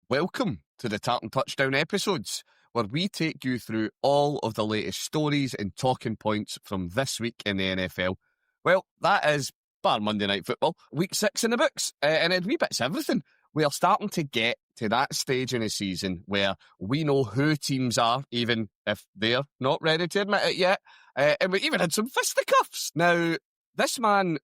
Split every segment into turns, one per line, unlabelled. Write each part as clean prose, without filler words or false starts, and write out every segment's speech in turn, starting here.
Welcome to the Tartan Touchdown episodes, where we take you through all of the latest stories and talking points from this week in the NFL. Well, that is, bar Monday Night Football, week 6 in the books, and it wee bits everything. We are starting to get to that stage in the season where we know who teams are, even if they're not ready to admit it yet, and we even had some fisticuffs. Now, this man,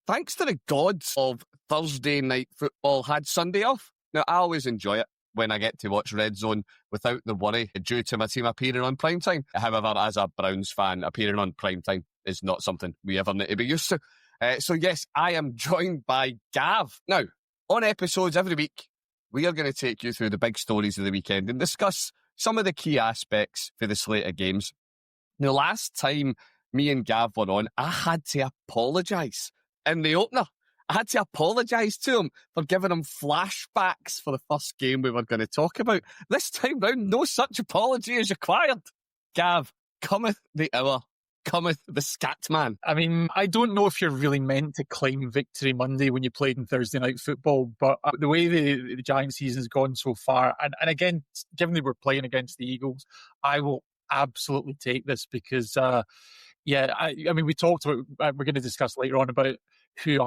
thanks to the gods of Thursday Night Football, had Sunday off. Now, I always enjoy it when I get to watch Red Zone without the worry due to my team appearing on primetime. However, as a Browns fan, appearing on primetime is not something we ever need to be used to. So yes, I am joined by Gav. Now, on episodes every week, we are going to take you through the big stories of the weekend and discuss some of the key aspects for the slate of games. Now, last time me and Gav were on, I had to apologise in the opener. I had to apologise to him for giving him flashbacks for the first game we were going to talk about. This time round, no such apology is required. Gav, cometh the hour, cometh the scat man.
I mean, I don't know if you're really meant to claim victory Monday when you played in Thursday Night Football, but the way the Giants season's gone so far, and again, given they were playing against the Eagles, I will absolutely take this because, I mean, we talked about, we're going to discuss later on about who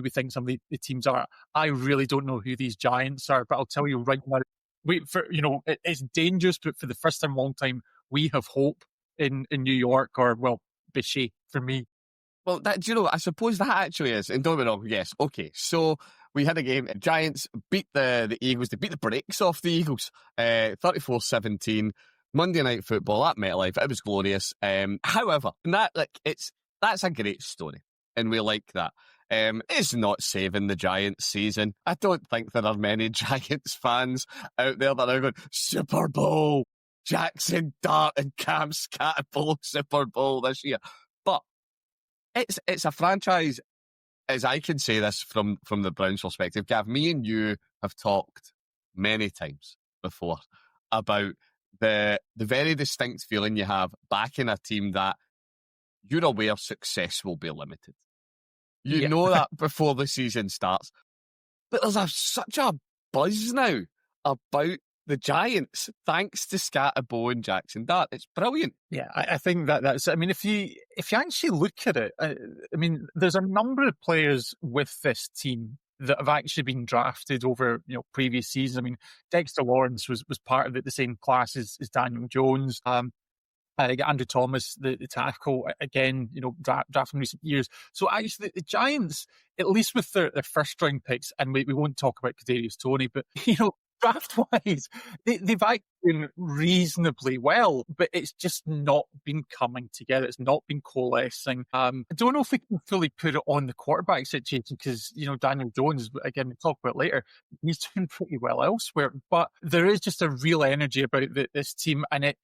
we think some of the teams are. I really don't know who these Giants are, but I'll tell you right now, it's dangerous, but for the first time in a long time, we have hope in New York, or, well, Bichet for me.
Well, I suppose that actually is, and don't get me wrong, yes, okay, so we had a game, Giants beat the Eagles, they beat the brakes off the Eagles, 34-17, Monday Night Football at MetLife, it was glorious. However, that's a great story, and we like that. It's not saving the Giants season. I don't think there are many Giants fans out there that are going, Super Bowl, Jackson Dart and Cam Scatterbull Super Bowl this year. But it's a franchise, as I can say this from the Browns perspective. Gav, me and you have talked many times before about the very distinct feeling you have backing a team that you're aware success will be limited. You know that before the season starts. But there's such a buzz now about the Giants, thanks to Scatterbo and Jackson Dart. It's brilliant.
Yeah, I think that's, I mean, if you actually look at it, I mean, there's a number of players with this team that have actually been drafted over, previous seasons. I mean, Dexter Lawrence was part of the same class as Daniel Jones. Andrew Thomas, the tackle, again, drafted in recent years. So actually, the Giants, at least with their first round picks, and we won't talk about Kadarius Toney, but, draft-wise, they've actually been reasonably well, but it's just not been coming together. It's not been coalescing. I don't know if we can fully put it on the quarterback situation because, Daniel Jones, again, we'll talk about it later, he's doing pretty well elsewhere. But there is just a real energy about this team, and it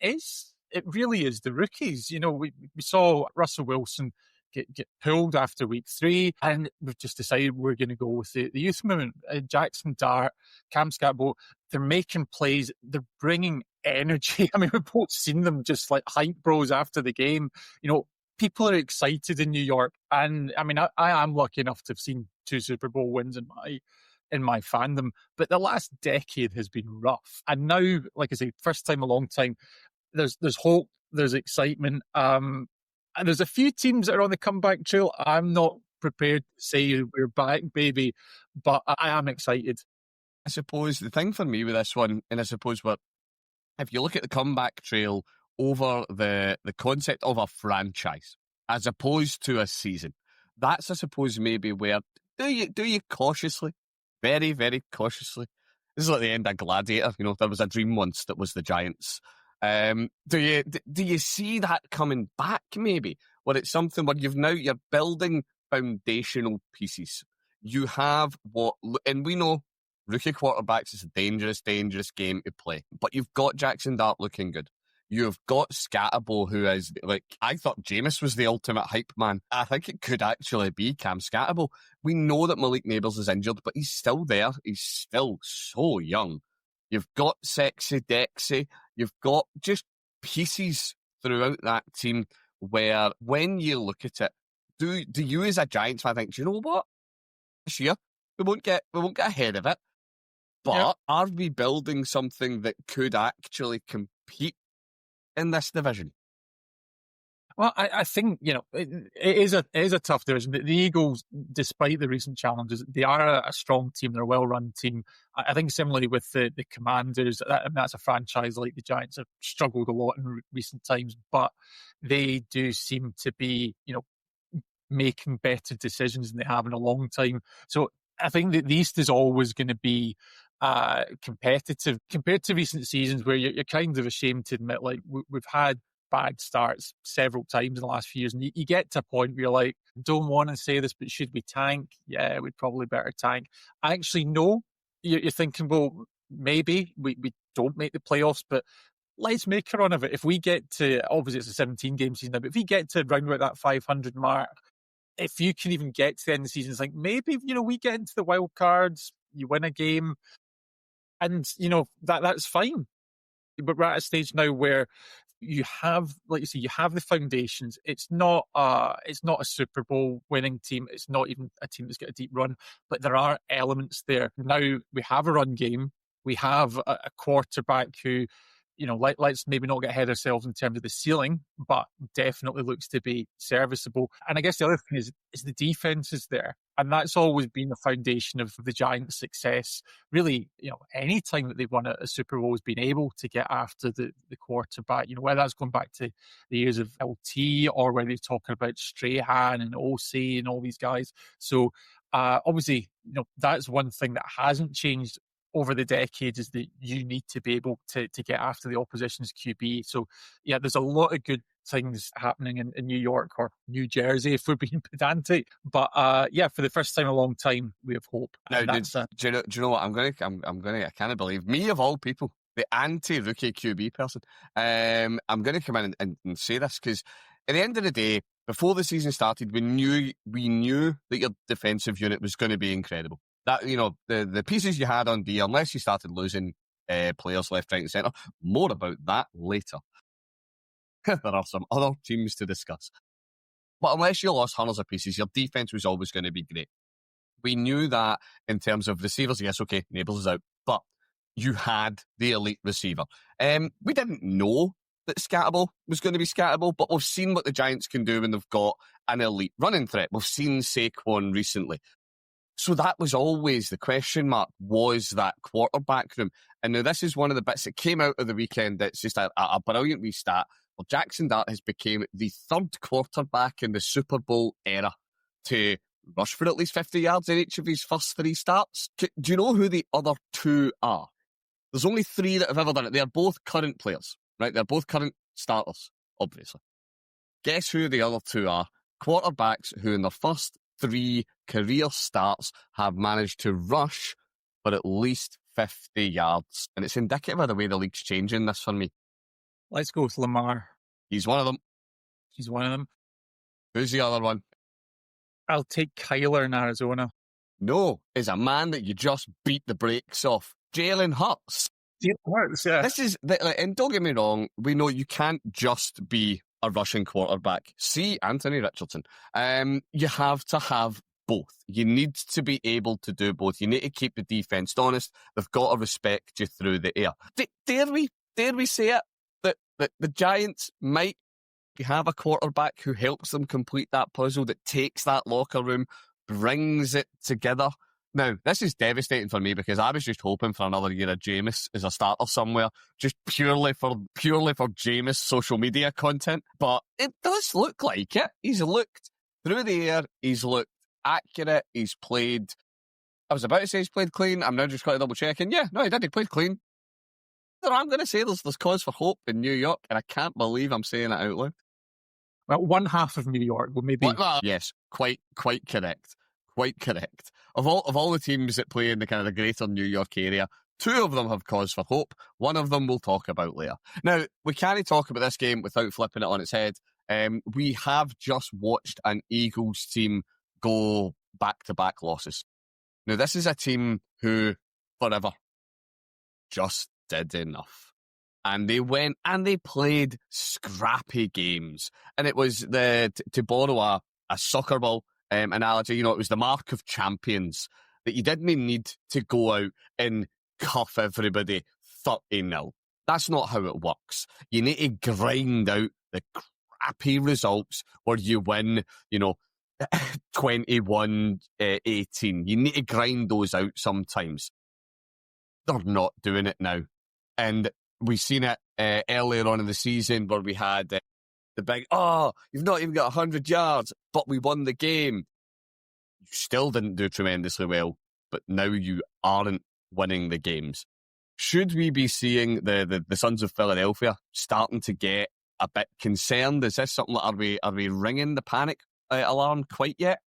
really is the rookies. We saw Russell Wilson get pulled after week 3, and we've just decided we're going to go with the youth movement. Jackson Dart, Cam Scatterbo, they're making plays, they're bringing energy. I mean, we've both seen them just like hype bros after the game. People are excited in New York, and I mean, I am lucky enough to have seen 2 Super Bowl wins in my fandom, but the last decade has been rough. And now, like I say, first time in a long time, there's hope, there's excitement, and there's a few teams that are on the comeback trail. I'm not prepared to say we're back, baby, but I am excited.
I suppose the thing for me with this one, and I suppose if you look at the comeback trail over the concept of a franchise as opposed to a season, that's, I suppose, maybe where do you cautiously, very, very cautiously, this is like the end of Gladiator, there was a dream once that was the Giants. Do you see that coming back maybe? Where it's something where you're building foundational pieces. You have and we know rookie quarterbacks is a dangerous, dangerous game to play. But you've got Jackson Dart looking good. You've got Scatterbo, who is, I thought Jameis was the ultimate hype man. I think it could actually be Cam Scatterbo. We know that Malik Nabers is injured, but he's still there. He's still so young. You've got Sexy Dexy. You've got just pieces throughout that team where when you look at it, do you as a Giants fan think, do you know what? This year, we won't get ahead of it. But are we building something that could actually compete in this division?
Well, I think, it is a tough division. The Eagles, despite the recent challenges, they are a strong team. They're a well-run team. I think similarly with the Commanders, that's a franchise like the Giants have struggled a lot in recent times, but they do seem to be, making better decisions than they have in a long time. So I think that the East is always going to be competitive compared to recent seasons where you're kind of ashamed to admit, like, we've had bad starts several times in the last few years. And you get to a point where you're like, don't want to say this, but should we tank? Yeah, we'd probably better tank. Actually, no. You're thinking, well, maybe we don't make the playoffs, but let's make a run of it. If we get to, obviously it's a 17-game season now, but if we get to round about that 500 mark, if you can even get to the end of the season, it's like maybe, we get into the wild cards, you win a game, and, that's fine. But we're at a stage now where you have, like you say, you have the foundations. It's not a Super Bowl winning team. It's not even a team that's got a deep run, but there are elements there. Now we have a run game. We have a quarterback who, let's maybe not get ahead of ourselves in terms of the ceiling, but definitely looks to be serviceable. And I guess the other thing is the defense is there. And that's always been the foundation of the Giants' success. Really, any time that they've won a Super Bowl has been able to get after the quarterback, whether that's going back to the years of LT or whether they're talking about Strahan and OC and all these guys. So obviously, that's one thing that hasn't changed over the decades, is that you need to be able to get after the opposition's QB. So, yeah, there's a lot of good things happening in New York or New Jersey, if we're being pedantic. But for the first time in a long time, we have hope.
Now, do you know what? I can't believe me of all people, the anti-rookie QB person. I'm going to come in and say this because at the end of the day, before the season started, we knew that your defensive unit was going to be incredible. That, the pieces you had on D, unless you started losing players left, right and centre, more about that later. There are some other teams to discuss. But unless you lost hundreds of pieces, your defence was always going to be great. We knew that in terms of receivers. Yes, okay, Nabels is out, but you had the elite receiver. We didn't know that Scattable was going to be Scattable, but we've seen what the Giants can do when they've got an elite running threat. We've seen Saquon recently. So that was always the question mark, was that quarterback room. And now this is one of the bits that came out of the weekend that's just a brilliant stat. Well, Jackson Dart has become the third quarterback in the Super Bowl era to rush for at least 50 yards in each of his first three starts. Do you know who the other two are? There's only three that have ever done it. They're both current players, right? They're both current starters, obviously. Guess who the other two are? Quarterbacks who in their first three career starts have managed to rush for at least 50 yards. And it's indicative of the way the league's changing this for me.
Let's go with Lamar.
He's one of them.
He's one of them.
Who's the other one?
I'll take Kyler in Arizona.
No, is a man that you just beat the brakes off. Jalen Hurts.
Jalen Hurts, yeah.
This is, and don't get me wrong, we know you can't just be a rushing quarterback. See Anthony Richardson. You have to have both. You need to be able to do both. You need to keep the defense honest. They've got to respect you through the air. Dare we say it? That the Giants might have a quarterback who helps them complete that puzzle, that takes that locker room, brings it together. Now, this is devastating for me because I was just hoping for another year of Jameis as a starter somewhere, just purely for Jameis social media content. But it does look like it. He's looked through the air. He's looked accurate. He's played. I was about to say he's played clean. I'm now just going to double checking. Yeah, no, he did. He played clean. I'm going to say there's cause for hope in New York, and I can't believe I'm saying it out loud.
Well, one half of New York will maybe.
Yes, quite correct. Quite correct. Of all the teams that play in the kind of the greater New York area, two of them have cause for hope. One of them we'll talk about later. Now, we can't talk about this game without flipping it on its head. We have just watched an Eagles team go back-to-back losses. Now, this is a team who, forever, just did enough. And they went and they played scrappy games. And it was to borrow a soccer ball analogy, it was the mark of champions, that you didn't need to go out and cuff everybody 30-0. That's not how it works. You need to grind out the crappy results where you win, 21-18. You need to grind those out sometimes. They're not doing it now. And we've seen it earlier on in the season where we had the big, you've not even got 100 yards, but we won the game. You still didn't do tremendously well, but now you aren't winning the games. Should we be seeing the Sons of Philadelphia starting to get a bit concerned? Is this something that are we ringing the panic alarm quite yet?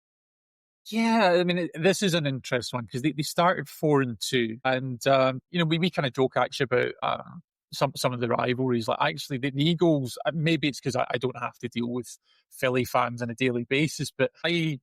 Yeah, I mean, this is an interesting one because they started 4-2, and we kind of joke actually about some of the rivalries. Like actually, the Eagles. Maybe it's because I don't have to deal with Philly fans on a daily basis, but I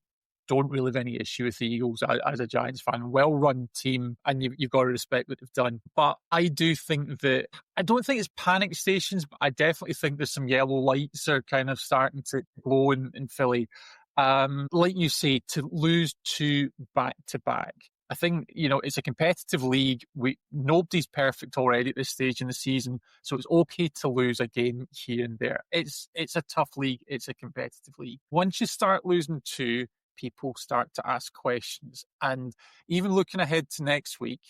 don't really have any issue with the Eagles as a Giants fan. Well-run team, and you've got to respect what they've done. But I do think that, I don't think it's panic stations, but I definitely think there's some yellow lights are kind of starting to glow in Philly. Like you say, to lose 2 back-to-back, I think, it's a competitive league. Nobody's perfect already at this stage in the season, so it's okay to lose a game here and there. It's a tough league. It's a competitive league. Once you start losing 2, people start to ask questions. And even looking ahead to next week,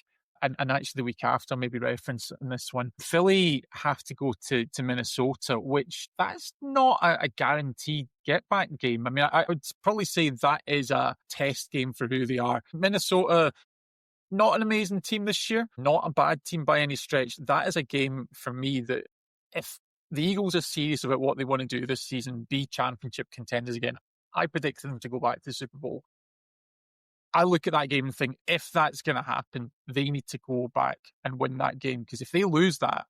and actually the week after, maybe reference in this one, Philly have to go to Minnesota, which that's not a guaranteed get-back game. I mean, I would probably say that is a test game for who they are. Minnesota, not an amazing team this year, not a bad team by any stretch. That is a game for me that if the Eagles are serious about what they want to do this season, be championship contenders again, I predicted them to go back to the Super Bowl. I look at that game and think, if that's going to happen, they need to go back and win that game. Because if they lose that,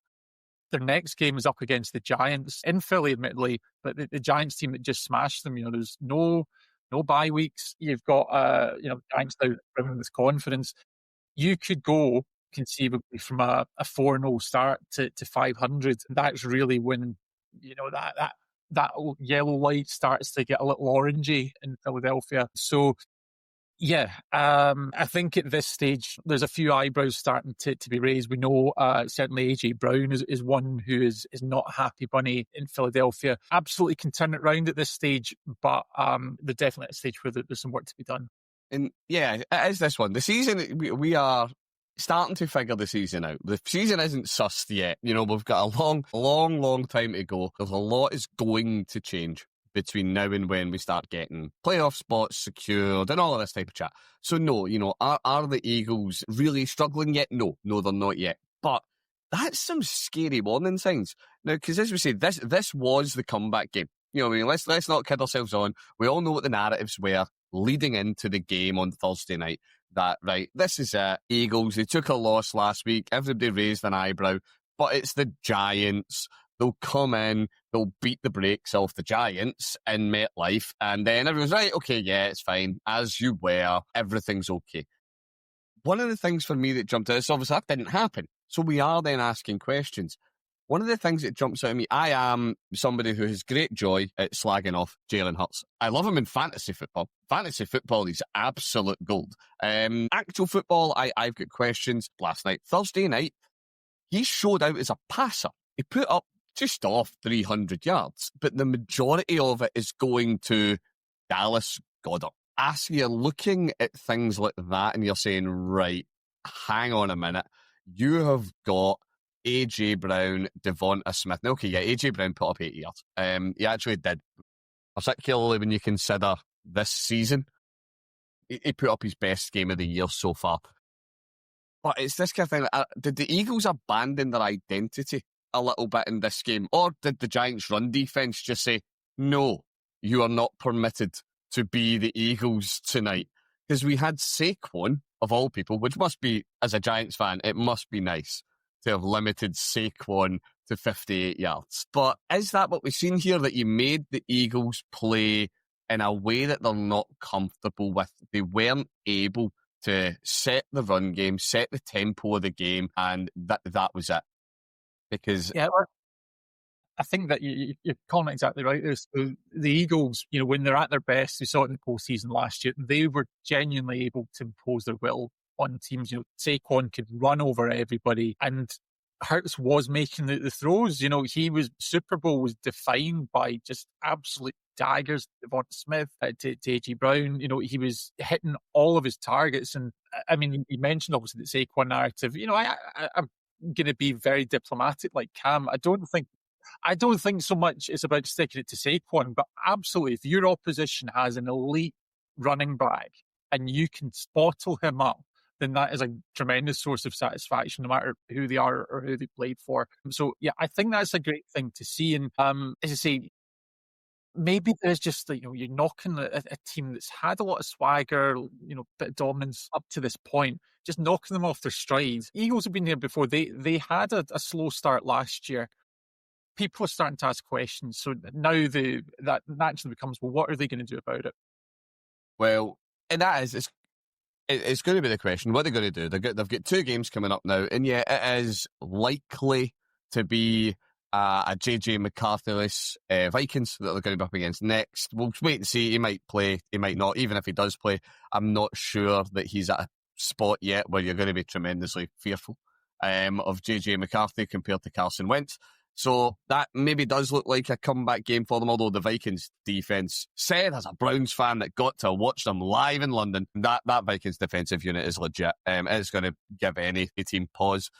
their next game is up against the Giants in Philly, admittedly, but the Giants team that just smashed them. There's no bye weeks. You've got Giants now bringing this confidence. You could go conceivably from a 4-0 start to 500. That's really when that yellow light starts to get a little orangey in Philadelphia. So, yeah, I think at this stage, there's a few eyebrows starting to be raised. We know certainly A.J. Brown is one who is not happy bunny in Philadelphia. Absolutely can turn it round at this stage, but they're definitely at a stage where there's some work to be done.
And yeah, it is this one. The season, we are starting to figure the season out. The season isn't sussed yet. We've got a long time to go. There's a lot is going to change between now and when we start getting playoff spots secured and all of this type of chat. So no, are the Eagles really struggling yet? No, they're not yet. But that's some scary warning signs. Now, because as we say, this was the comeback game. Let's not kid ourselves on. We all know what the narratives were leading into the game on Thursday night. That, right, this is it. Eagles, they took a loss last week. Everybody raised an eyebrow. But it's the Giants. They'll come in, they'll beat the brakes off the Giants in MetLife, and then everyone's right, okay, yeah, it's fine. As you were, everything's okay. One of the things for me that jumped out is obviously that didn't happen. So we are then asking questions. One of the things that jumps out at me, I am somebody who has great joy at slagging off Jalen Hurts. I love him in fantasy football. Fantasy football is absolute gold. Actual football, I've got questions. Last night, Thursday night, he showed out as a passer. He put up just off 300 yards, but the majority of it is going to Dallas Goedert. As you're looking at things like that and you're saying, right, hang on a minute, you have got A.J. Brown, Devonta Smith. Now, okay, yeah, A.J. Brown put up 80 yards. He actually did, particularly when you consider this season. He put up his best game of the year so far. But it's this kind of thing, did the Eagles abandon their identity a little bit in this game? Or did the Giants' run defense just say, no, you are not permitted to be the Eagles tonight? Because we had Saquon, of all people, which must be, as a Giants fan, it must be nice to have limited Saquon to 58 yards. But is that what we've seen here, that you made the Eagles play in a way that they're not comfortable with? They weren't able to set the run game, set the tempo of the game, and that was it. Because
yeah, I think that you're calling it exactly right there. So the Eagles, when they're at their best, we saw it in the postseason last year, they were genuinely able to impose their will on teams. Saquon could run over everybody, and Hurts was making the throws. He was Super Bowl was defined by just absolute daggers. Devonta Smith to A.J. Brown. He was hitting all of his targets. And I mean, you mentioned obviously the Saquon narrative. I'm going to be very diplomatic, like Cam. I don't think so much it's about sticking it to Saquon, but absolutely, if your opposition has an elite running back and you can spottle him up, then that is a tremendous source of satisfaction, no matter who they are or who they played for. So, yeah, I think that's a great thing to see. And as I say, maybe there's just, you're knocking a team that's had a lot of swagger, bit of dominance up to this point, just knocking them off their strides. Eagles have been there before. They had a slow start last year. People are starting to ask questions. So now that naturally becomes, well, what are they going to do about it?
Well, and that is, it's going to be the question. What are they going to do? They've got 2 games coming up now, and yeah, it is likely to be a JJ McCarthy-less Vikings that they're going to be up against next. We'll wait and see. He might play, he might not. Even if he does play, I'm not sure that he's at a spot yet where you're going to be tremendously fearful of JJ McCarthy compared to Carson Wentz. So that maybe does look like a comeback game for them, although the Vikings defence, said as a Browns fan that got to watch them live in London, that Vikings defensive unit is legit. It's going to give any team pause.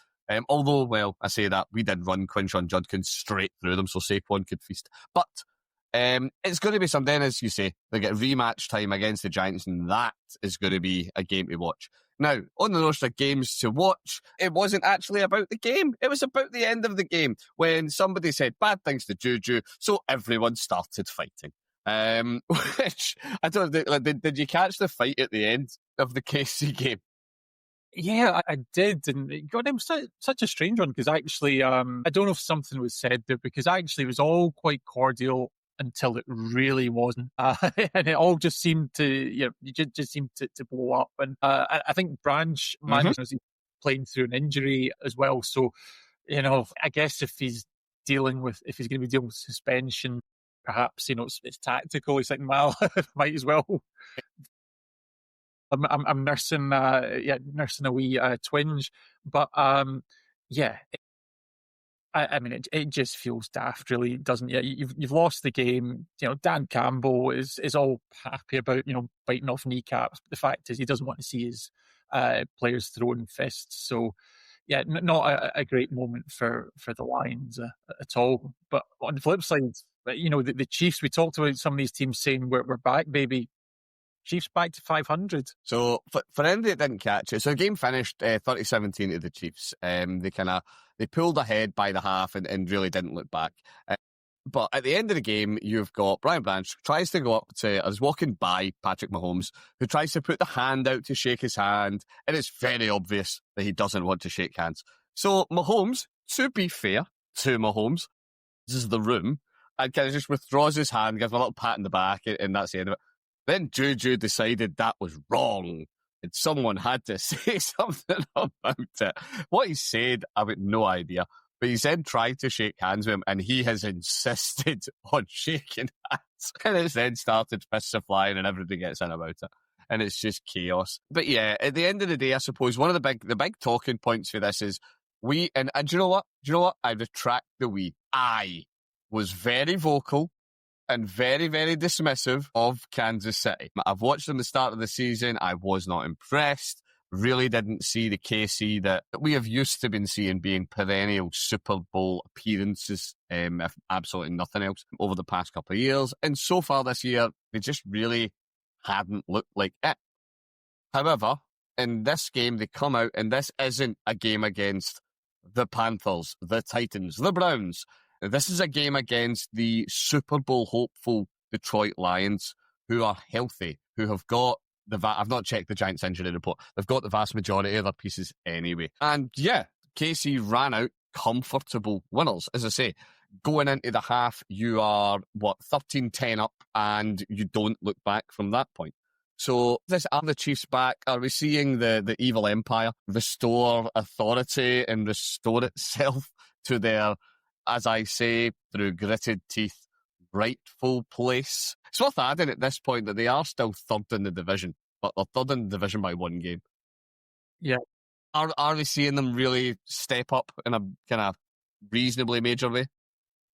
Although, well, I say that, we did run Quinshon Judkins straight through them so Saquon could feast. But it's going to be something, as you say, they get rematch time against the Giants, and that is going to be a game to watch. Now, on the roster of games to watch, it wasn't actually about the game. It was about the end of the game when somebody said bad things to Juju, so everyone started fighting. Which, I don't know, did you catch the fight at the end of the KC game?
Yeah, I did, and God, it was such a strange one because actually, I don't know if something was said there because actually it was all quite cordial until it really wasn't, and it all just seemed to, you just seemed to blow up. And I think Branch managed playing through an injury as well, so I guess if he's going to be dealing with suspension, perhaps it's tactical. He's like, well, might as well. I'm nursing, nursing a wee twinge, but yeah. I mean, it just feels daft, really, doesn't it? You've lost the game. Dan Campbell is all happy about biting off kneecaps. But the fact is, he doesn't want to see his players throwing fists. So, yeah, not a great moment for the Lions at all. But on the flip side, the Chiefs. We talked about some of these teams saying we're back, baby. Chiefs back to 500.
So for anybody that didn't catch it, so the game finished 30-17 to the Chiefs. They pulled ahead by the half and really didn't look back. But at the end of the game, you've got Brian Branch tries to go up to, is walking by Patrick Mahomes, who tries to put the hand out to shake his hand, and it's very obvious that he doesn't want to shake hands. So Mahomes, to be fair to Mahomes, this is the room, and kind of just withdraws his hand, gives him a little pat in the back, and that's the end of it. Then Juju decided that was wrong, and someone had to say something about it. What he said, I've got no idea. But he then tried to shake hands with him, and he has insisted on shaking hands. And it's then started fists are flying, and everybody gets in about it. And it's just chaos. But yeah, at the end of the day, I suppose one of the big talking points for this is and do you know what? Do you know what? I retract the we. I was very vocal and very, very dismissive of Kansas City. I've watched them at the start of the season. I was not impressed. Really didn't see the KC that we have used to been seeing being perennial Super Bowl appearances, if absolutely nothing else, over the past couple of years. And so far this year, they just really hadn't looked like it. However, in this game, they come out, and this isn't a game against the Panthers, the Titans, the Browns. This is a game against the Super Bowl hopeful Detroit Lions, who are healthy, who have got I've not checked the Giants injury report. They've got the vast majority of their pieces anyway. And yeah, KC ran out comfortable winners. As I say, going into the half, you are, 13-10 up, and you don't look back from that point. So are the Chiefs back? Are we seeing the evil empire restore authority and restore itself to their, as I say, through gritted teeth, rightful place? It's worth adding at this point that they are still third in the division, but they're third in the division by one game.
Yeah.
Are we seeing them really step up in a kind of reasonably major way?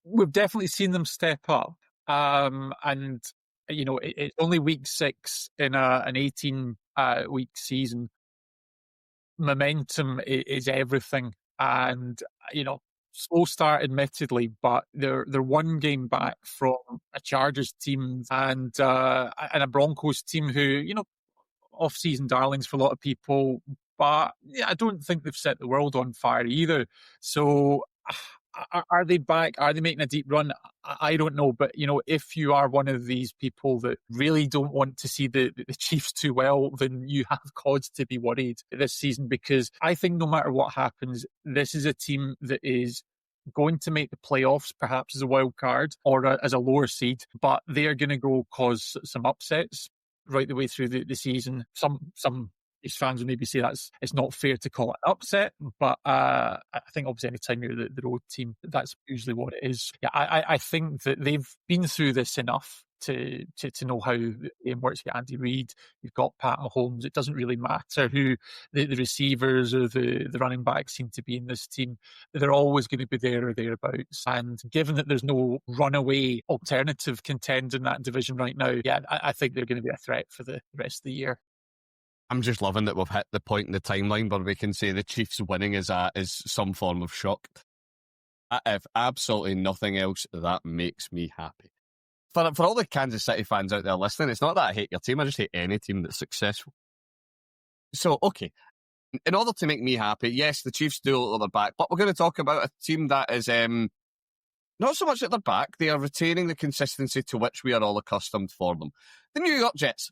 We've definitely seen them step up. And, it's only week 6 in an 18 week season. Momentum is everything. And, slow start, admittedly, but they're one game back from a Chargers team and a Broncos team who, off-season darlings for a lot of people, but yeah, I don't think they've set the world on fire either. So, are they back? Are they making a deep run? I don't know, but if you are one of these people that really don't want to see the Chiefs too well, then you have cause to be worried this season, because I think no matter what happens, this is a team that is going to make the playoffs, perhaps as a wild card or as a lower seed, but they are going to go cause some upsets right the way through the season. Some these fans would maybe say it's not fair to call it an upset, but I think obviously anytime you're the road team, that's usually what it is. Yeah, I think that they've been through this enough to know how the game works. You've got Andy Reid, you've got Pat Mahomes. It doesn't really matter who the receivers or the running backs seem to be in this team. They're always going to be there or thereabouts. And given that there's no runaway alternative contender in that division right now, yeah, I think they're going to be a threat for the rest of the year.
I'm just loving that we've hit the point in the timeline where we can say the Chiefs winning is some form of shock. If absolutely nothing else, that makes me happy. For all the Kansas City fans out there listening, it's not that I hate your team, I just hate any team that's successful. So, okay, in order to make me happy, yes, the Chiefs do look at their back, but we're going to talk about a team that is not so much at their back, they are retaining the consistency to which we are all accustomed for them. The New York Jets,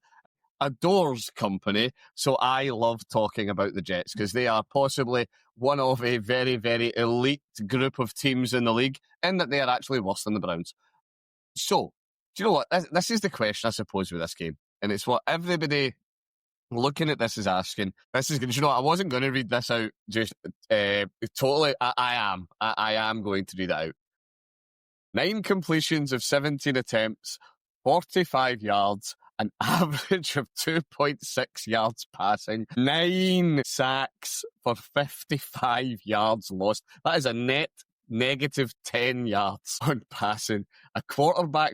a doors company, so I love talking about the Jets because they are possibly one of a very, very elite group of teams in the league, in that they are actually worse than the Browns. So, do you know what? This is the question, I suppose, with this game, and it's what everybody looking at this is asking. This is, you know, I wasn't going to read this out. Just totally, I am going to read it out. 9 completions of 17 attempts, 45 yards, an average of 2.6 yards passing, 9 sacks for 55 yards lost. That is a net negative 10 yards on passing, a quarterback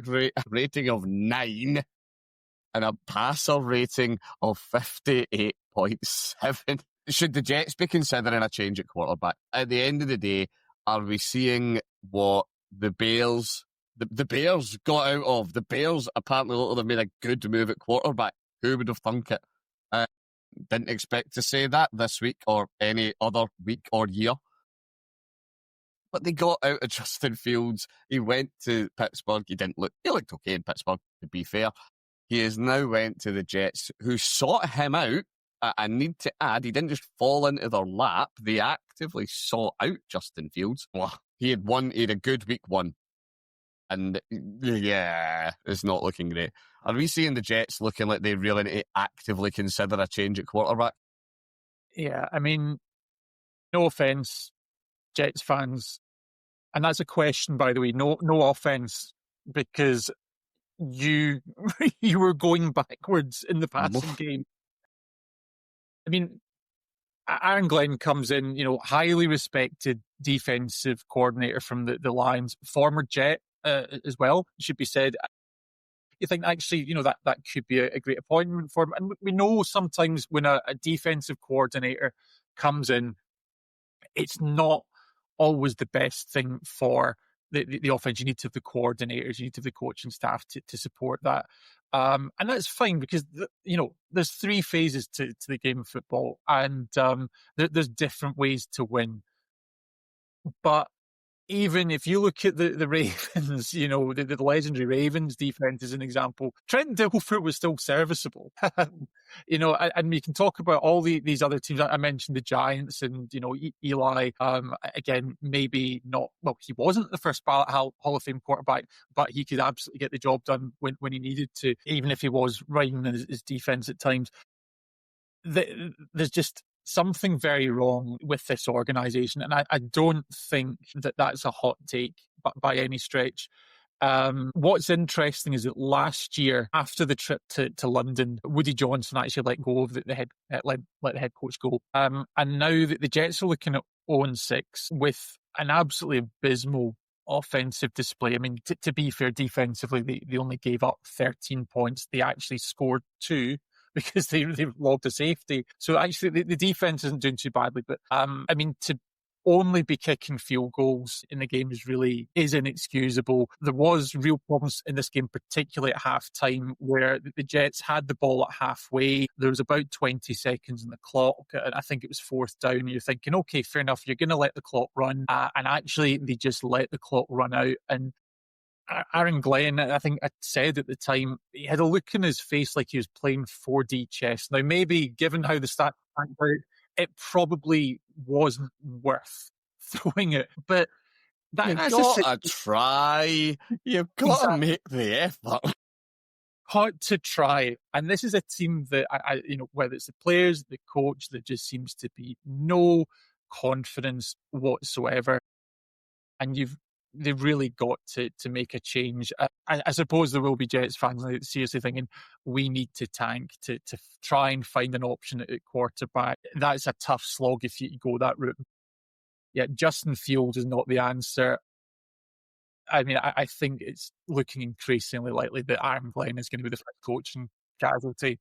rating of 9, and a passer rating of 58.7. Should the Jets be considering a change at quarterback? At the end of the day, are we seeing what the Bears got out of? The Bears apparently look like they've made a good move at quarterback. Who would have thunk it? Didn't expect to say that this week or any other week or year. But they got out of Justin Fields. He went to Pittsburgh. He looked okay in Pittsburgh, to be fair. He has now went to the Jets, who sought him out. I need to add, he didn't just fall into their lap. They actively sought out Justin Fields. He had a good week 1. And yeah, it's not looking great. Are we seeing the Jets looking like they really need to actively consider a change at quarterback?
Yeah, I mean, no offense, Jets fans. And that's a question, by the way. No offense, because you were going backwards in the passing game. I mean, Aaron Glenn comes in, highly respected defensive coordinator from the Lions, former Jet as well, should be said. You think actually, that could be a great appointment for him. And we know sometimes when a defensive coordinator comes in, it's not always the best thing for the offense. You need to have the coordinators, you need to have the coaching staff to support that. And that's fine because, there's 3 phases to the game of football, and there's different ways to win. But even if you look at the Ravens, the legendary Ravens defense as an example, Trent Dilfer was still serviceable. And we can talk about all these other teams. I mentioned the Giants and, Eli, again, maybe not, well, he wasn't the first ballot Hall of Fame quarterback, but he could absolutely get the job done when he needed to, even if he was riding his defense at times. There's just something very wrong with this organization. And I don't think that that's a hot take by any stretch. What's interesting is that last year, after the trip to London, Woody Johnson actually let go of the head let the head coach go. And now that the Jets are looking at 0-6 with an absolutely abysmal offensive display. I mean, to be fair, defensively, they only gave up 13 points. They actually scored 2 because they logged a safety. So actually, the defense isn't doing too badly. But I mean, to only be kicking field goals in the game is inexcusable. There was real problems in this game, particularly at halftime, where the Jets had the ball at halfway. There was about 20 seconds in the clock, and I think it was 4th down. And you're thinking, okay, fair enough, you're going to let the clock run. And actually, they just let the clock run out. And Aaron Glenn, I think I said at the time, he had a look in his face like he was playing 4D chess. Now, maybe given how the stats panned out, it probably wasn't worth throwing it. But
you've got to try. You've got to make the effort.
Hard to try. And this is a team that, whether it's the players, the coach, there just seems to be no confidence whatsoever. And they've really got to make a change. I suppose there will be Jets fans seriously thinking we need to tank to try and find an option at quarterback. That's a tough slog if you go that route. Yeah, Justin Fields is not the answer. I mean, I think it's looking increasingly likely that Aaron Glenn is going to be the first coaching casualty.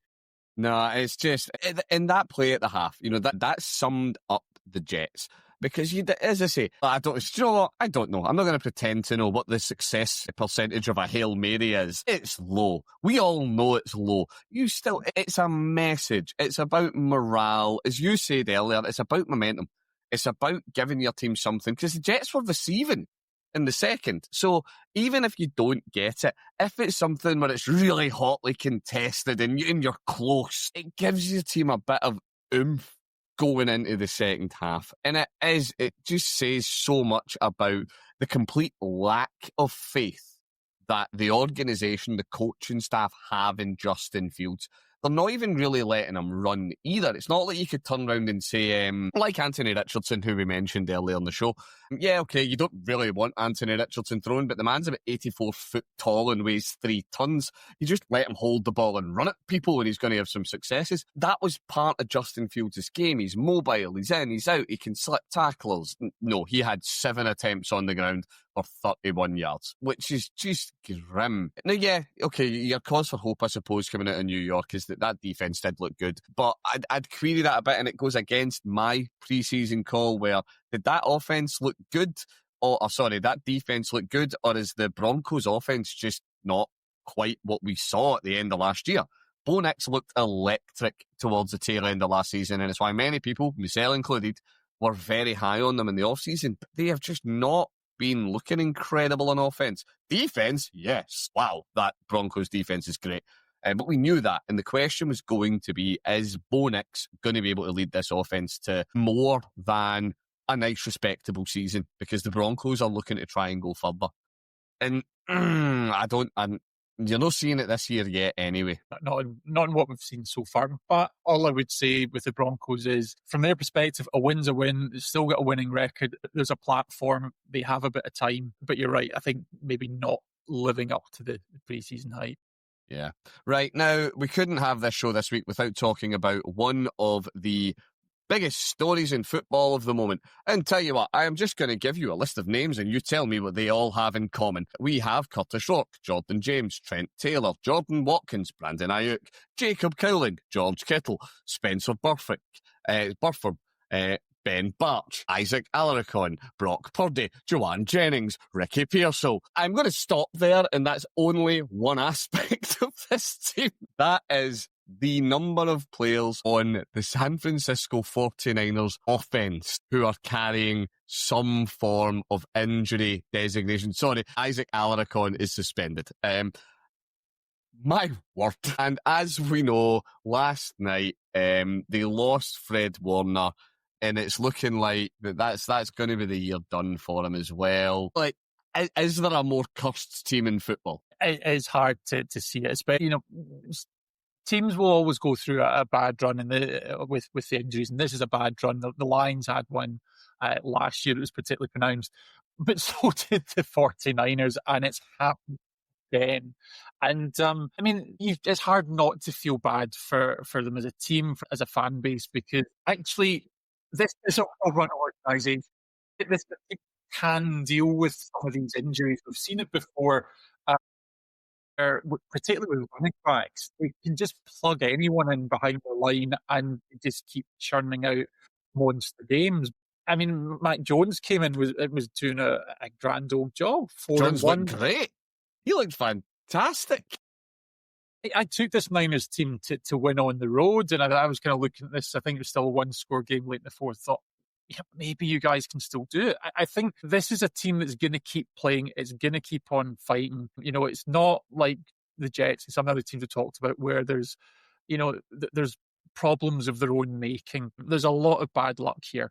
No, it's just in that play at the half, that summed up the Jets. Because, as I say, I don't know. I'm not going to pretend to know what the success percentage of a Hail Mary is. It's low. We all know it's low. It's a message. It's about morale. As you said earlier, it's about momentum. It's about giving your team something. Because the Jets were receiving in the second. So even if you don't get it, if it's something where it's really hotly contested and you're close, it gives your team a bit of oomph going into the second half. And it just says so much about the complete lack of faith that the organisation, the coaching staff have in Justin Fields. They're not even really letting him run either. It's not like you could turn around and say, like Anthony Richardson, who we mentioned earlier in the show, yeah, okay, you don't really want Anthony Richardson throwing, but the man's about 84 foot tall and weighs 3 tons. You just let him hold the ball and run at people and he's going to have some successes. That was part of Justin Fields' game. He's mobile, he's in, he's out, he can slip tacklers. No, he had 7 attempts on the ground for 31 yards, which is just grim. Now, yeah, okay, your cause for hope, I suppose, coming out of New York is that defence did look good, but I'd query that a bit, and it goes against my pre-season call where did that offence look good, that defence look good, or is the Broncos offence just not quite what we saw at the end of last year? Bo Nix looked electric towards the tail end of last season, and it's why many people, myself included, were very high on them in the off-season, but they have just not been looking incredible on offense. Defense, yes. Wow, that Broncos defense is great. But we knew that. And the question was going to be, is Bo Nix going to be able to lead this offense to more than a nice, respectable season? Because the Broncos are looking to try and go further. And you're not seeing it this year yet anyway.
Not in what we've seen so far. But all I would say with the Broncos is, from their perspective, a win's a win. They've still got a winning record. There's a platform. They have a bit of time. But you're right. I think maybe not living up to the preseason hype.
Yeah. Right. Now, we couldn't have this show this week without talking about one of the biggest stories in football of the moment. And tell you what, I am just going to give you a list of names and you tell me what they all have in common. We have Curtis Rourke, Jordan James, Trent Taylor, Jordan Watkins, Brandon Ayuk, Jacob Cowling, George Kittle, Spencer Burford, Ben Barch, Isaac Alarcon, Brock Purdy, Joanne Jennings, Ricky Pearsall. I'm going to stop there, and that's only one aspect of this team. That is the number of players on the San Francisco 49ers offense who are carrying some form of injury designation. Sorry, Isaac Alarcon is suspended. My word. And as we know, last night, they lost Fred Warner, and it's looking like that's going to be the year done for him as well. Like, is there a more cursed team in football?
It is hard to see it, especially, teams will always go through a bad run with the injuries, and this is a bad run. The Lions had one Last year it was particularly pronounced, but so did the 49ers, and it's happened again. And I mean, it's hard not to feel bad for them as a team, as a fan base, because actually this is a well-run organisation. This team can deal with some of these injuries. We've seen it before. Particularly with running backs, they can just plug anyone in behind the line and just keep churning out monster games. I mean, Mac Jones came in, was doing a grand old job. 4-1.
Jones looked great. He looked fantastic.
I took this Niners team to win on the road, and I was kind of looking at this. I think it was still a one-score game late in the fourth. Thought, yeah, maybe you guys can still do it. I think this is a team that's going to keep playing. It's going to keep on fighting. It's not like the Jets and some other teams we talked about where there's problems of their own making. There's a lot of bad luck here.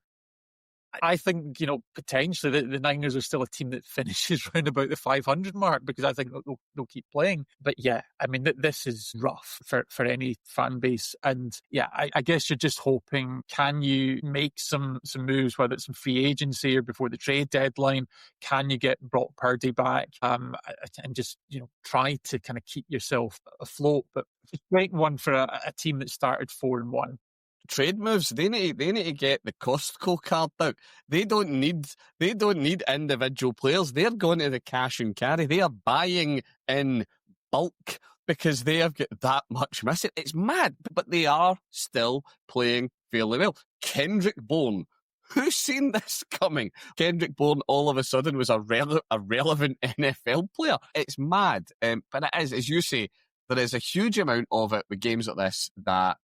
I think, potentially the Niners are still a team that finishes round about the 500 mark, because I think they'll keep playing. But yeah, I mean, this is rough for any fan base. And yeah, I guess you're just hoping, can you make some moves, whether it's some free agency or before the trade deadline? Can you get Brock Purdy back? And just, try to kind of keep yourself afloat. But it's a great one for a team that started 4-1.
Trade moves, they need to get the Costco card out. They don't need individual players. They're going to the cash and carry. They are buying in bulk because they have got that much missing. It's mad, but they are still playing fairly well. Kendrick Bourne, who's seen this coming? Kendrick Bourne all of a sudden was a relevant NFL player. It's mad, but it is, as you say, there is a huge amount of it with games like this that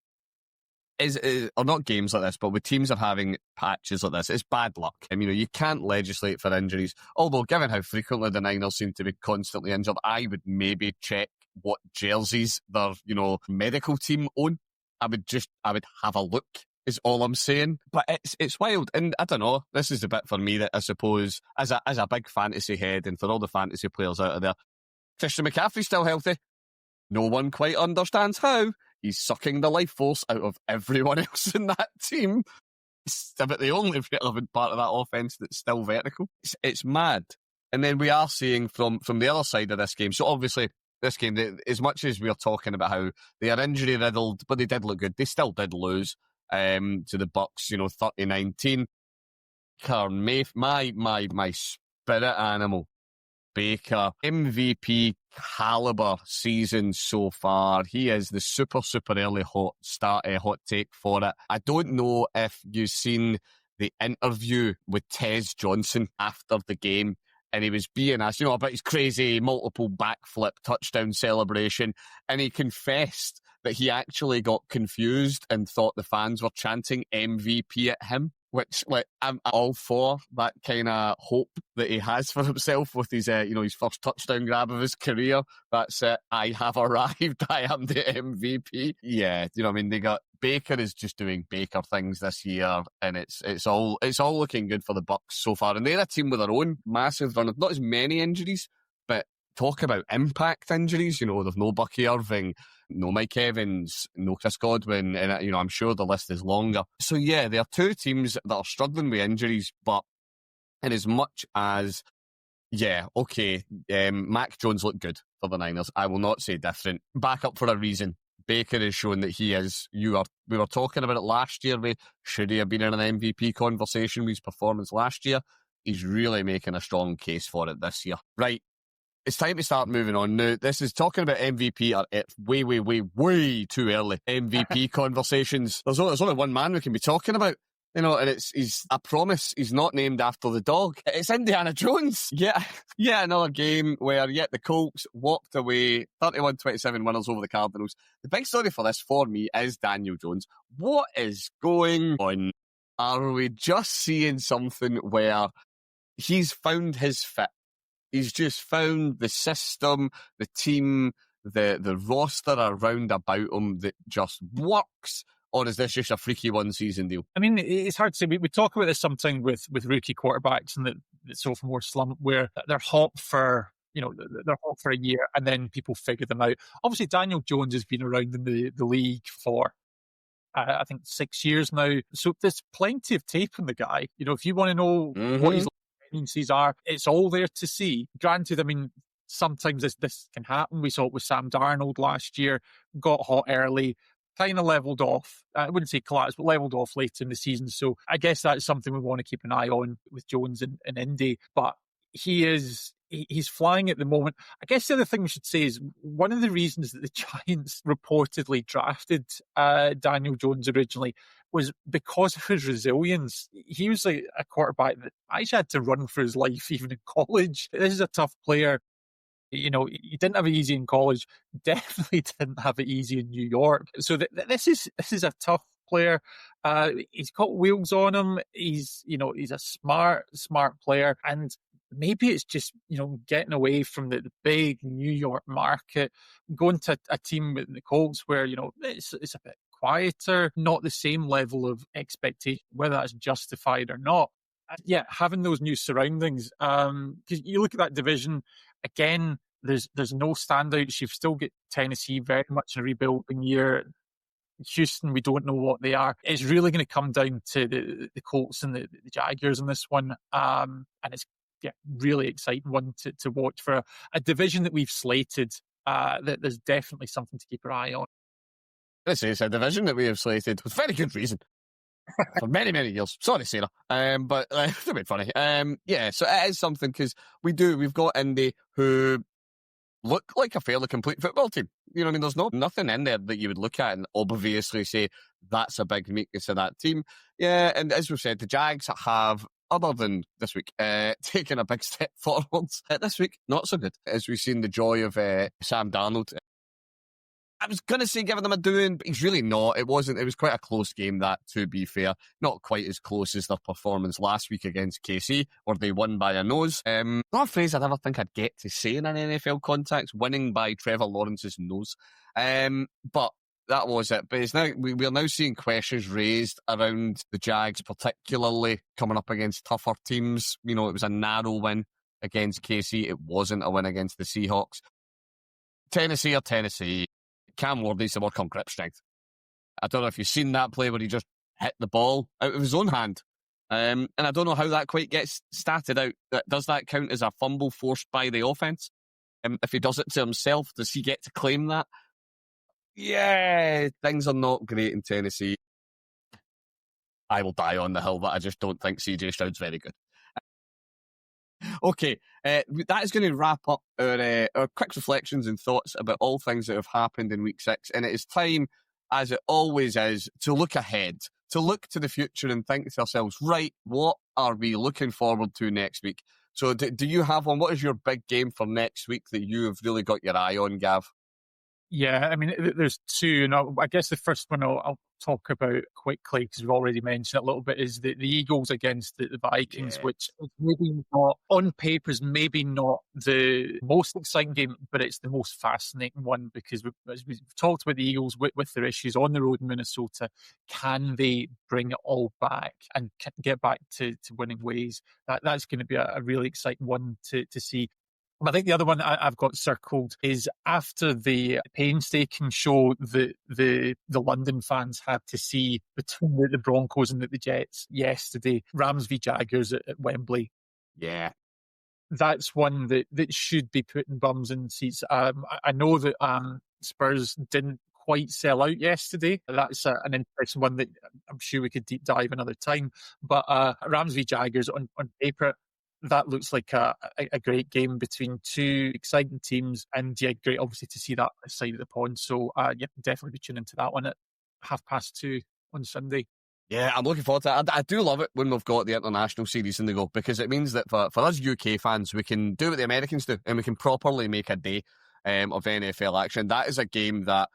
or not games like this, but with teams are having patches like this, it's bad luck. You can't legislate for injuries. Although, given how frequently the Niners seem to be constantly injured, I would maybe check what jerseys their, medical team own. I would have a look, is all I'm saying. But it's wild. And I don't know, this is the bit for me that I suppose, as a big fantasy head, and for all the fantasy players out of there, Christian McCaffrey's still healthy. No one quite understands how. He's sucking the life force out of everyone else in that team. It's about the only relevant part of that offense that's still vertical. It's mad. And then we are seeing from the other side of this game. So obviously, this game, as much as we're talking about how they are injury riddled, but they did look good. They still did lose to the Bucs, 30-19. My spirit animal, Baker, MVP caliber season so far. He is the super early hot take for it. I don't know if you've seen the interview with Tez Johnson after the game, and he was being asked, about his crazy multiple backflip touchdown celebration, and he confessed that he actually got confused and thought the fans were chanting MVP at him. Which, I'm all for that kind of hope that he has for himself with his, his first touchdown grab of his career. That's it. I have arrived. I am the MVP. Yeah, they got Baker is just doing Baker things this year, and it's all looking good for the Bucs so far. And they're a team with their own massive run of not as many injuries, but talk about impact injuries. There's no Bucky Irving, no Mike Evans, no Chris Godwin, and I'm sure the list is longer. So yeah, there are two teams that are struggling with injuries, but in as much as, Mac Jones looked good for the Niners. I will not say different. Back up for a reason. Baker has shown that he is. We were talking about it last year. Should he have been in an MVP conversation with his performance last year? He's really making a strong case for it this year. Right. It's time to start moving on now. This is talking about MVP are way too early. MVP conversations. There's only one man we can be talking about, and I promise he's not named after the dog. It's Indiana Jones. Yeah, another game where the Colts walked away 31-27 winners over the Cardinals. The big story for this for me is Daniel Jones. What is going on? Are we just seeing something where he's found his fit? He's just found the system, the team, the roster around about him that just works? Or is this just a freaky one-season deal?
I mean, it's hard to say. We talk about this sometimes with rookie quarterbacks and the sophomore slump where they're hot for, they're hot for a year and then people figure them out. Obviously, Daniel Jones has been around in the league for I think 6 years now. So there's plenty of tape on the guy. If you want to know what his tendencies are, it's all there to see. Granted, I mean, sometimes this can happen. We saw it with Sam Darnold last year, got hot early, kind of leveled off. I wouldn't say collapsed, but leveled off late in the season. So I guess that's something we want to keep an eye on with Jones in Indy. But he's flying at the moment. I guess the other thing we should say is one of the reasons that the Giants reportedly drafted Daniel Jones originally was because of his resilience. He was like a quarterback that actually had to run for his life even in college. This is a tough player. He didn't have it easy in college. Definitely didn't have it easy in New York. So this is a tough player. He's got wheels on him. He's a smart player, and maybe it's just getting away from the big New York market, going to a team with the Colts where it's a bit quieter, not the same level of expectation, whether that's justified or not. Yeah, having those new surroundings. Because you look at that division again, there's no standouts. You've still got Tennessee very much in a rebuilding year. Houston, we don't know what they are. It's really going to come down to the Colts and the Jaguars in this one, and it's really exciting one to watch for a division that we've slated. That there's definitely something to keep your eye on.
This is a division that we have slated with very good reason. For many, many years. Sorry, Sarah. But it's a bit funny. So it is something because we've got Indy who look like a fairly complete football team. You know what I mean? There's nothing in there that you would look at and obviously say that's a big weakness of that team. Yeah, and as we've said, the Jags have, other than this week, taken a big step forwards. This week, not so good. As we've seen the joy of Sam Darnold. I was going to say giving them a doing, but he's really not. It wasn't. It was quite a close game, that, to be fair. Not quite as close as their performance last week against KC, where they won by a nose. Not a phrase I'd ever think I'd get to say in an NFL context, winning by Trevor Lawrence's nose. But that was it. But we're now seeing questions raised around the Jags, particularly coming up against tougher teams. It was a narrow win against KC. It wasn't a win against the Seahawks. Tennessee. Cam Ward needs to work on grip strength. I don't know if you've seen that play where he just hit the ball out of his own hand. And I don't know how that quite gets statted out. Does that count as a fumble forced by the offense? If he does it to himself, does he get to claim that? Yeah, things are not great in Tennessee. I will die on the hill, but I just don't think CJ Stroud's very good. Okay, that is going to wrap up our quick reflections and thoughts about all things that have happened in Week 6. And it is time, as it always is, to look ahead, to look to the future and think to ourselves, right, what are we looking forward to next week? So do you have one? What is your big game for next week that you have really got your eye on, Gav?
Yeah, I mean, there's two, and I guess the first one I'll talk about quickly because we've already mentioned it a little bit is the Eagles against the Vikings, which is maybe not, on paper, is maybe not the most exciting game, but it's the most fascinating one because as we've talked about the Eagles with their issues on the road in Minnesota, can they bring it all back and get back to winning ways? That's going to be a really exciting one to see. I think the other one I've got circled is after the painstaking show that the London fans had to see between the Broncos and the Jets yesterday, Rams v Jaguars at Wembley.
Yeah.
That's one that should be putting bums in seats. I know that Spurs didn't quite sell out yesterday. That's an interesting one that I'm sure we could deep dive another time. But Rams v Jaguars on paper, that looks like a great game between two exciting teams, and great obviously to see that side of the pond. So definitely be tuning into that one at 2:30 on Sunday.
Yeah, I'm looking forward to it. I do love it when we've got the international series in the go, because it means that for us UK fans, we can do what the Americans do, and we can properly make a day of NFL action. That is a game that,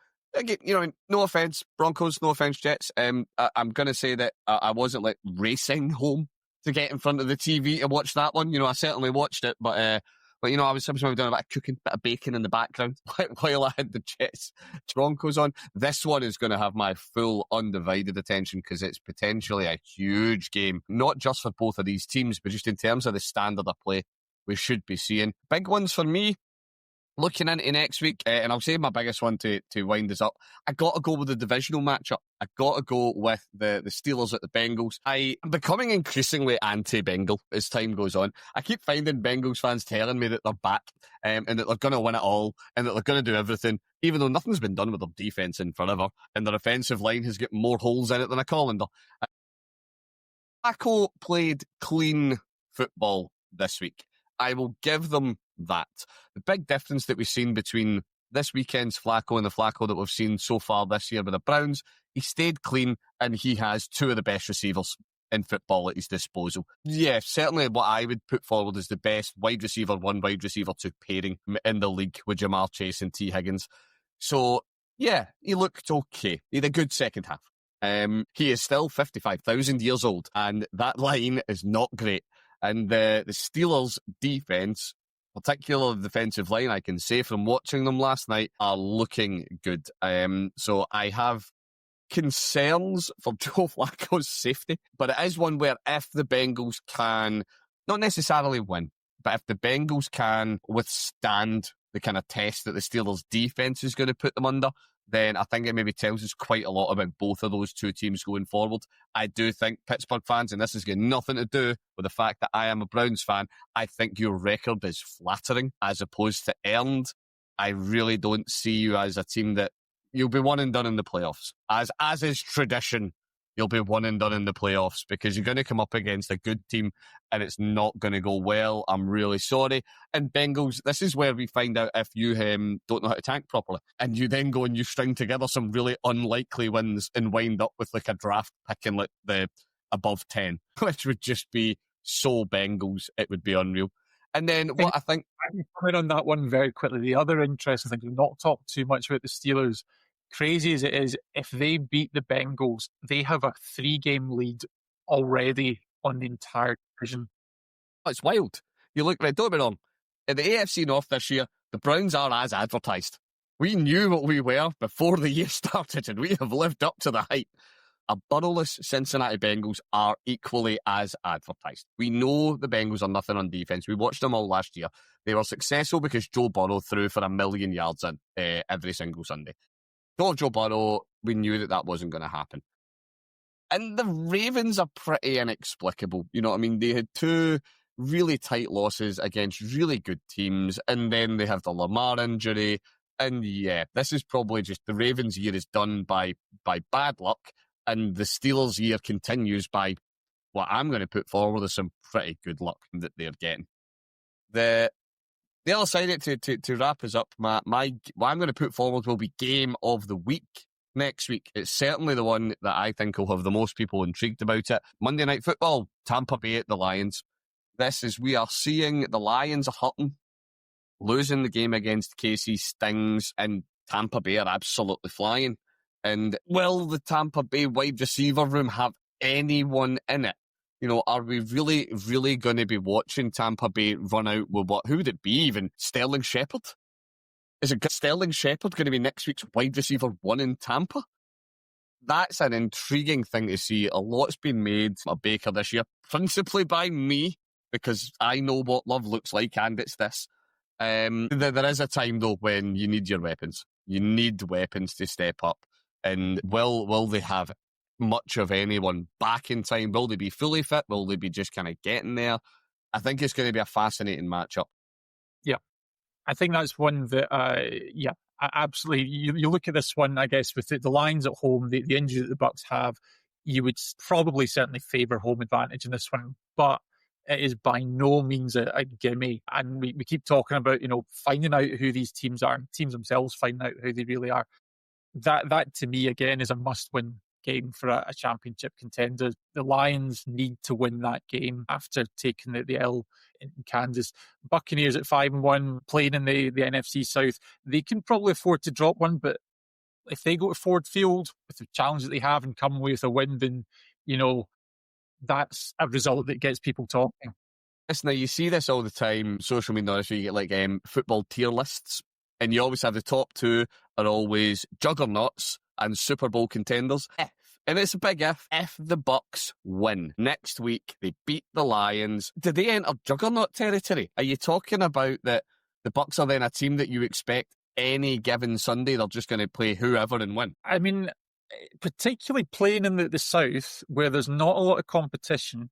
no offence, Broncos, no offence, Jets. I'm going to say that I wasn't racing home to get in front of the TV to watch that one. I certainly watched it, but I was sometimes doing a bit of cooking, bit of bacon in the background while I had the Jets Broncos on. This one is going to have my full undivided attention because it's potentially a huge game, not just for both of these teams, but just in terms of the standard of play we should be seeing. Big ones for me, Looking into next week, and I'll save my biggest one to wind us up, I got to go with the divisional matchup. I got to go with the Steelers at the Bengals. I am becoming increasingly anti-Bengal as time goes on. I keep finding Bengals fans telling me that they're back and that they're going to win it all and that they're going to do everything, even though nothing's been done with their defense in forever and their offensive line has got more holes in it than a colander. Flacco played clean football this week. I will give them that. The big difference that we've seen between this weekend's Flacco and the Flacco that we've seen so far this year with the Browns, he stayed clean and he has two of the best receivers in football at his disposal. Yeah, certainly what I would put forward is the best wide receiver 1, wide receiver 2 pairing in the league with Jamar Chase and T. Higgins. So, yeah, he looked okay. He had a good second half. He is still 55,000 years old, and that line is not great. And the Steelers' defense, particularly the defensive line, I can say from watching them last night, are looking good. So I have concerns for Joe Flacco's safety, but it is one where if the Bengals can not necessarily win, but if the Bengals can withstand the kind of test that the Steelers' defense is going to put them under, then I think it maybe tells us quite a lot about both of those two teams going forward. I do think Pittsburgh fans, and this has got nothing to do with the fact that I am a Browns fan, I think your record is flattering as opposed to earned. I really don't see you as a team that you'll be one and done in the playoffs. As is tradition, you'll be one and done in the playoffs because you're going to come up against a good team and it's not going to go well. I'm really sorry. And Bengals, this is where we find out if you don't know how to tank properly. And you then go and you string together some really unlikely wins and wind up with like a draft pick in like the above 10, which would just be so Bengals. It would be unreal. And then what I think...
I can comment on that one very quickly. The other interesting thing, we've not talked too much about the Steelers. Crazy as it is, if they beat the Bengals, they have a 3-game lead already on the entire division.
Oh, it's wild. You look, right, don't get me wrong. In the AFC North this year, the Browns are as advertised. We knew what we were before the year started, and we have lived up to the hype. A burrowless Cincinnati Bengals are equally as advertised. We know the Bengals are nothing on defense. We watched them all last year. They were successful because Joe Burrow threw for 1,000,000 yards in every single Sunday. Don't Joe Burrow, we knew that wasn't going to happen. And the Ravens are pretty inexplicable. You know what I mean? They had 2 really tight losses against really good teams, and then they have the Lamar injury. And yeah, this is probably just the Ravens' year is done by bad luck, and the Steelers' year continues by what I'm going to put forward as some pretty good luck that they're getting. The other side of it, to wrap us up, what I'm going to put forward will be game of the week next week. It's certainly the one that I think will have the most people intrigued about it. Monday Night Football, Tampa Bay at the Lions. We are seeing the Lions are hurting. Losing the game against KC stings, and Tampa Bay are absolutely flying. And will the Tampa Bay wide receiver room have anyone in it? You know, are we really, really going to be watching Tampa Bay run out with who would it be even? Sterling Shepard? Is it Sterling Shepard going to be next week's wide receiver 1 in Tampa? That's an intriguing thing to see. A lot's been made of Baker this year, principally by me, because I know what love looks like, and it's this. There is a time, though, when you need your weapons. You need weapons to step up. And will they have much of anyone back in time? Will they be fully fit? Will they be just kind of getting there? I think it's going to be a fascinating matchup.
Yeah, I think that's one that, absolutely. You look at this one, I guess, with the Lions at home, the injury that the Bucs have, you would probably certainly favour home advantage in this one, but it is by no means a gimme. And we keep talking about, finding out who these teams are, and teams themselves finding out who they really are. That to me, again, is a must-win game for a championship contender. The Lions need to win that game after taking the L in Kansas. Buccaneers at 5-1, playing in the NFC South. They can probably afford to drop one, but if they go to Ford Field with the challenge that they have and come away with a win, then, that's a result that gets people talking.
Listen, you see this all the time, social media, where you get like football tier lists, and you always have the top 2 are always juggernauts and Super Bowl contenders. And it's a big if the Bucs win next week, they beat the Lions, do they enter juggernaut territory? Are you talking about that The Bucks are then a team that you expect any given Sunday, they're just going to play whoever and win.
I mean, particularly playing in the South, where there's not a lot of competition,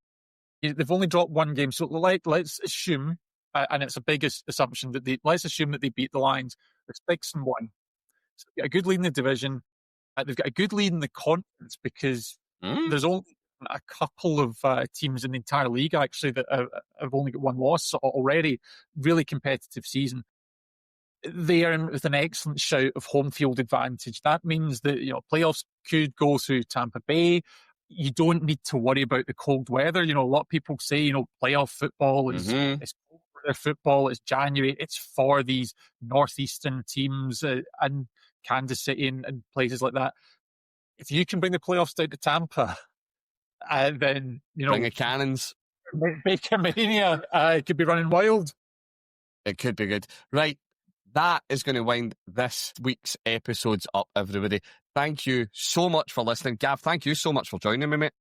they've only dropped one game. So let's assume, and it's a big assumption, that let's assume that they beat the Lions. They're 6-1. So they've got a good lead in the division. They've got a good lead in the conference because there's only a couple of teams in the entire league, actually, that have only got one loss already. Really competitive season. They are in with an excellent shout of home field advantage. That means that playoffs could go through Tampa Bay. You don't need to worry about the cold weather. A lot of people say playoff football is cold weather football. It's January. It's for these northeastern teams and Kansas City and places like that. If you can bring the playoffs down to Tampa, then
bring the cannons.
Baker Mania could be running wild.
It could be good, right? That is going to wind this week's episodes up, everybody. Thank you so much for listening. Gav, thank you so much for joining me, mate.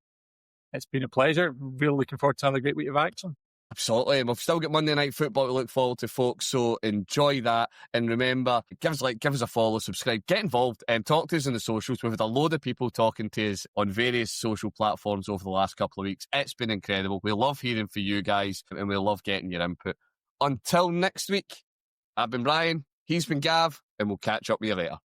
It's been a pleasure. Really looking forward to another great week of action.
Absolutely. And we've still got Monday Night Football to look forward to, folks, so enjoy that. And remember, give us a follow, subscribe, get involved, and talk to us on the socials. We've had a load of people talking to us on various social platforms over the last couple of weeks. It's been incredible. We love hearing from you guys, and we love getting your input. Until next week, I've been Brian, he's been Gav, and we'll catch up with you later.